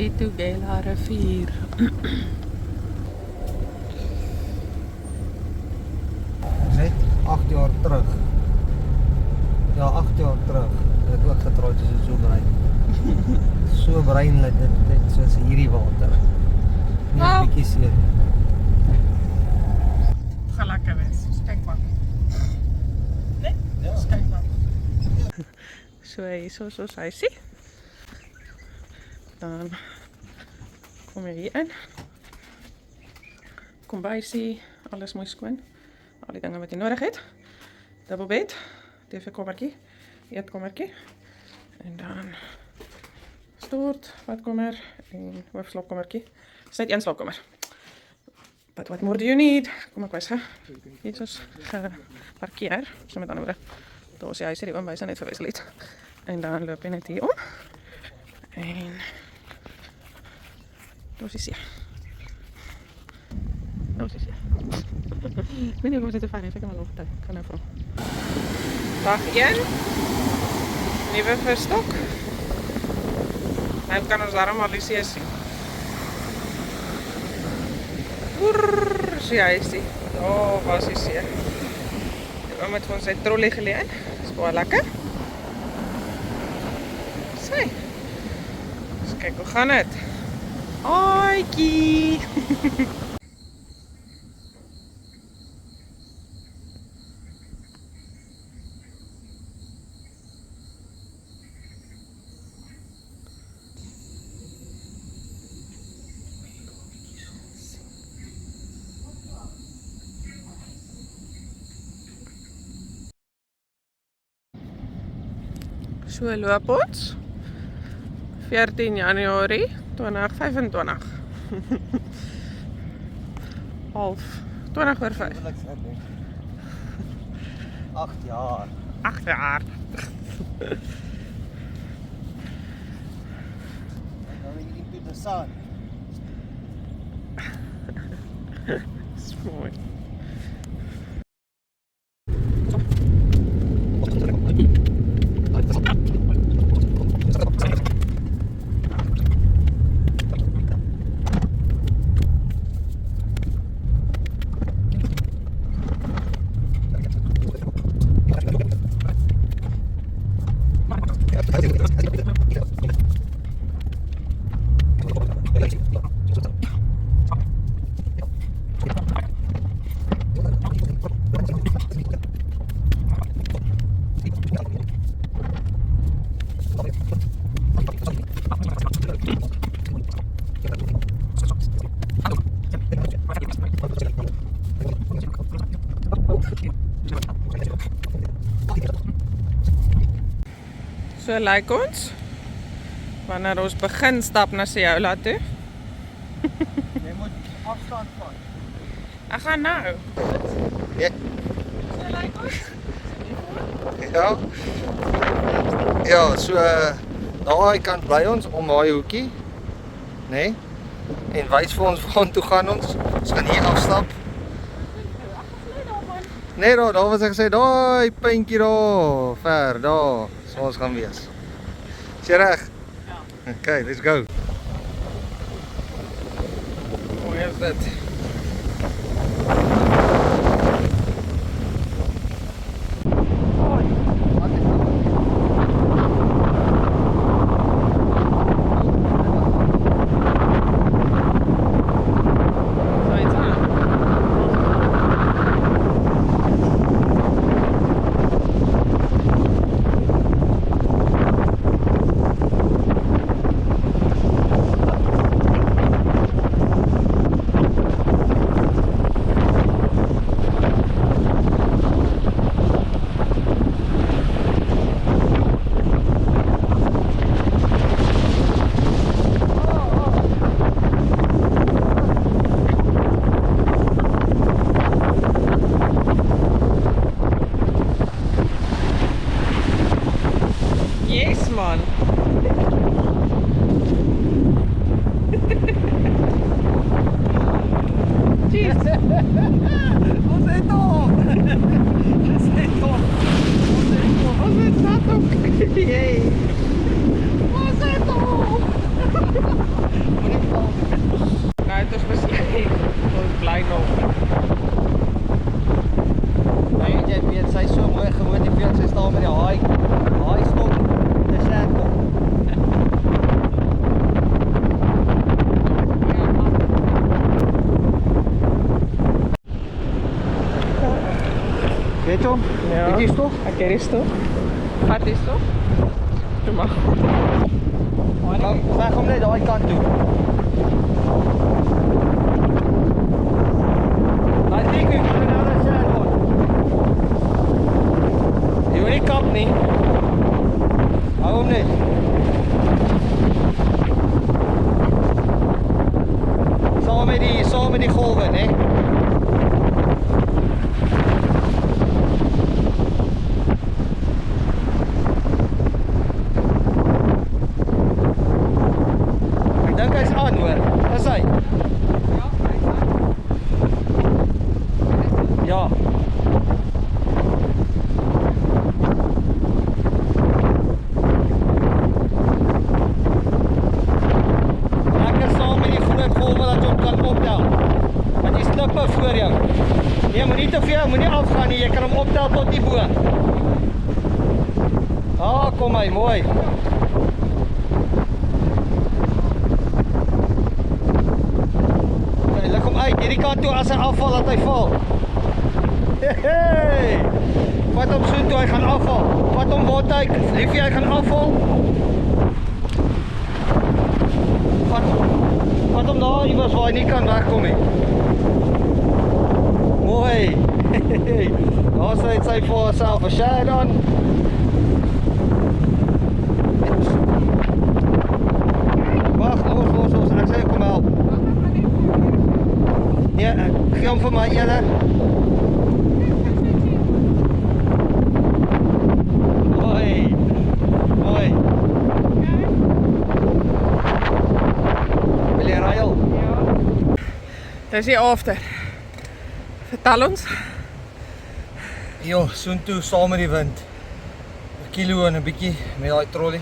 Die Tugela rivier. Net 8 jaar terug. Ja, 8 jaar terug. Het ek ook getraai soos so brein. So brein dat dit soos hierdie water. Net 'n bietjie seer. Gaan lekker wees. Kyk maar. Nee? Ja. Kyk maar. So hier is ons huisie. Dan kom jy hier in. Kombuisie, alles mooi skoon. Al die dinge wat jy nodig het. Dubbelbed, TV-kamertjie, eetkamertjie. En dan stort, badkamer en hoofslaapkamertjie. Dis net een slaapkamer. But what more do you need? Kom ek wys hè. Hier is ons geparkeer. So met ander woorde. Daar is die huisie, die oom wys net verwys het. En dan loop jy net hier om. En daar is die see. Daar is die see. Ik weet niet of dit te fijn is, ik heb hem nog tijd. Ik ga even. Dag 1. Nieuwe verstok. Nu kan ons daarom al die see zien. Oerrrr, so ja, is die. Oh, was die see. Die oom het vir ons sy trolley geleen. Dis baie lekker. Sy. Dus kyk hoe gaan dit. Aaikie. So loop ons 14 Januarie 2025. Half 20 oor 5. 8 jaar. 8 jaar. Nou hierdie Pieter Saan. Dis mooi. So lyk ons wanneer ons begin stap na Seoula toe. Jy moet afstand vat. Ek gaan nou. Ja. So lyk ons. Ja. Ja, so daai kant bly ons om daai hoekie, nê? Nee? En wys vir ons waar toe gaan ons. Ons gaan hier afstap. Nee, daar was ek gesê, daai puntjie daar, ver daar, so ons gaan wees. Is jy reg? Ja. Okay, let's go. Hoe is dit? Yes man. Jeez. Ons het hom. Ons het hom. Ons het dat ook. Jee. Ons het hom. Keer is toe. Vat is toe. Doe maar. Wij gaan net daai kant toe. I think we've got another sad one. Jy wil nie kap nie. Hou hom net. Saam met die golwe, né? Ek dink hy's aan, hoor. Is hy? Ja. Lekker saam met die groot golwe dat jy hom kan optel. Want die slippe voor jou. Nee, moenie te veel, moenie afgaan nie. Jy kan hom optel tot die bo. Ah, kom hy, mooi. Okay, lig hom uit. Hierdie kant toe as hy afval, dat hy val. Hey! Vat hom so toe, hy gaan afval. Vat hom Bottey, liefie, hy gaan afval. Vat hom daar iewers waar hy nie kan wegkom nie. Mooi. Daar sit sy vir haarself 'n shade aan. Wag, los. Ek sê kom help. Ja, gee hom vir my julle. Mooi. Wil jy ruil? Dis die after. Vertel ons. Jo, soontoe saam met die wind. 'n Kilo en 'n bietjie met daai trolley.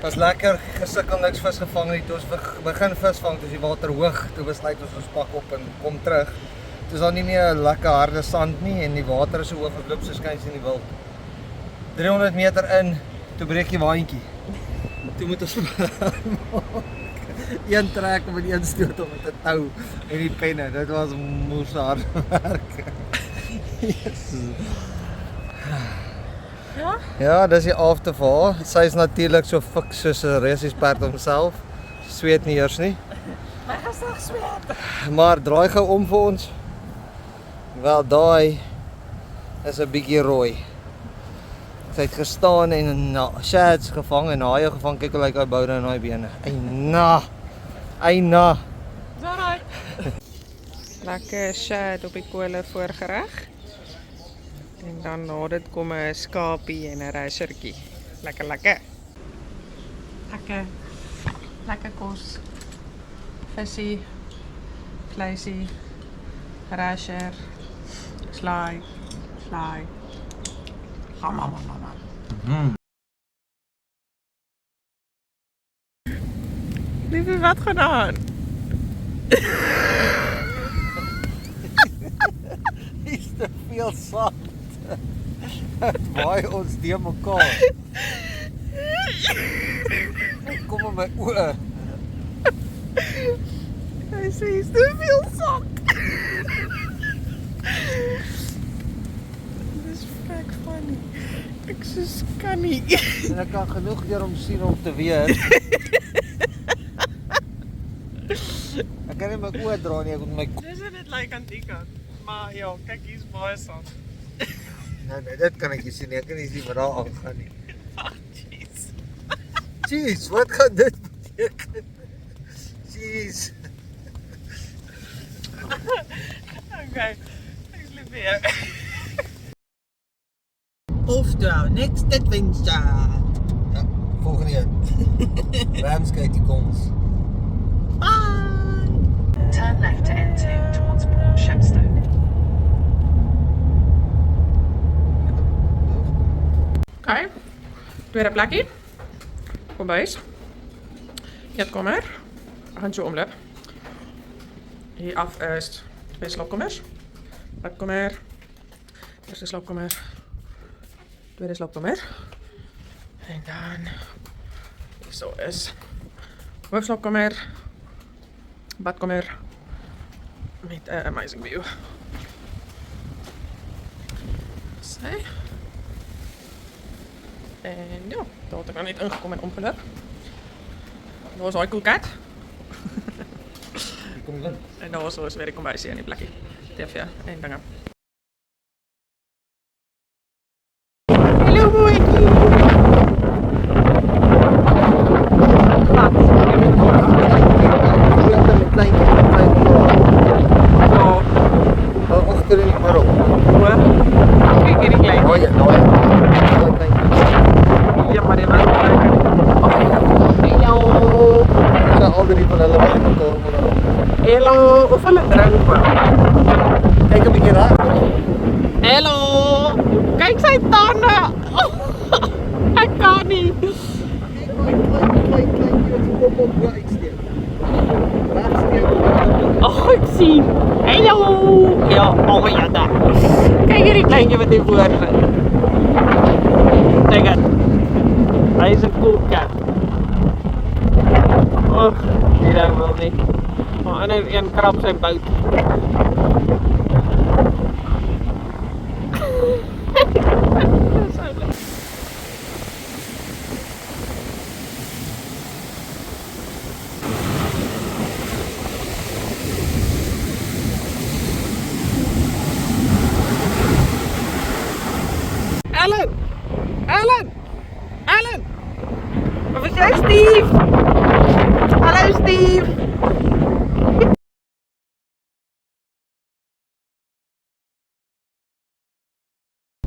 Was lekker, gesukkel niks vis gevang nie. Toe ons begin visvang, toe is die water hoog. Toe besluit ons pak op en kom terug. Toe is daar nie meer lekker harde sand nie en die water is so hoog as loop so skuins in die wild. 300 meter in, toe breek die waantjie. Toe moet ons een trek met een stoot om met 'n tou en die penne. Dit was moes hard werk. Yes. Ja? Ja, dis die after vir haar. Sy is natuurlik so fiks soos 'n resiesperd homself. Sweet nie eers nie. My gesig sweet. Maar draai gou om vir ons. Wel, daai is 'n bietjie rooi. Sy het gestaan en shads gevang en haie gevang. Kyk hoe lyk hy boude in daai bene. Eina. Is alright. Lekker shad op die kolle voorgereg. En dan na dit kom 'n skapie en 'n rashertjie. Lekker. Lekker kos. Visie, vleisie, rasher, slaai. Liefie, wat gaan aan? Is te veel sand. Het waai ons die mekaar. Kom op my oë. Hy sê is te veel sand. Dis frek funny. Ek kan nie. En ek kan genoeg deur hom sien om te weet. Ek kan nie my oë dra nie, ek moet my Dis net lyk aan die kant. Maar ja, kyk hier's baie sand. Nee, dit kan ek nie sien nie. Ek kan nie sien wat daar aangaan nie. Ag, jeez. Jeez, wat gaan dit beteken? Jeez. Okay. Ek's lief vir jou. Off to our next adventure. Ja, volgende een. Ramskate kom ons. Bye. Turn left to enter towards Port Shepstone. Okay. Tweede plekkie. Kombuis. Eetkamer. We gaan zo omloop. Hier af is 2 slaapkamers. Badkamer. Eerste slaapkamer. Tweede slaapkamer. En dan zo is hoofdslaapkamer. Badkamer. Met 'n amazing view. Zo. En ja, daar het ek nou net ingekom in Ompeler. Daar is daai koelkat. Kom in. En daar is weer die kombuis hier in die plekkie. TV en dinge. Hallo boetjie. Met klein Ja, agter in die barrel. hoor. Kyk hierdie klein. Daai ja, daai. Daai klein. Ja, maar die was klein. Kan al die van hulle by mekaar word. Hallo, of hulle drink wel. Kyk 'n bietjie raak. Hallo. Kyk sy tande. Ek kan nie. Klein, jy het kop op hoe uitsteek. Raaksteek. Oh, ek sien. Hallo. Ja, oh ja daar. Kyk hierdie kleintjie wat hier voor sit. Kyk dit. Hy is 'n cool kat. Oh, die daar wil nie. Maar ander een krap sy bout. Ellen! Ellen! Ellen! Of is jy Steve? Hallo Steve!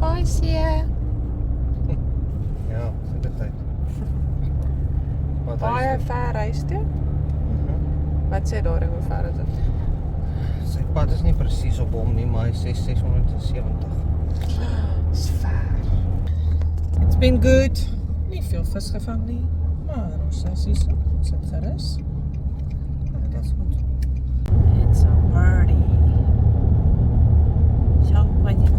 Hoi Sia. Ja, seker tyd. Wat Baie is dit? ver reis toe. Wat sê daar hoe ver is dit? Sy pad is nie presies op hom nie, maar hy sê 670. Dis ver. It's been good. Nie veel vis gevang nie, maar ons is hier so. Ons het gerus. Dit is goed. It's a birdie. Zo, wat je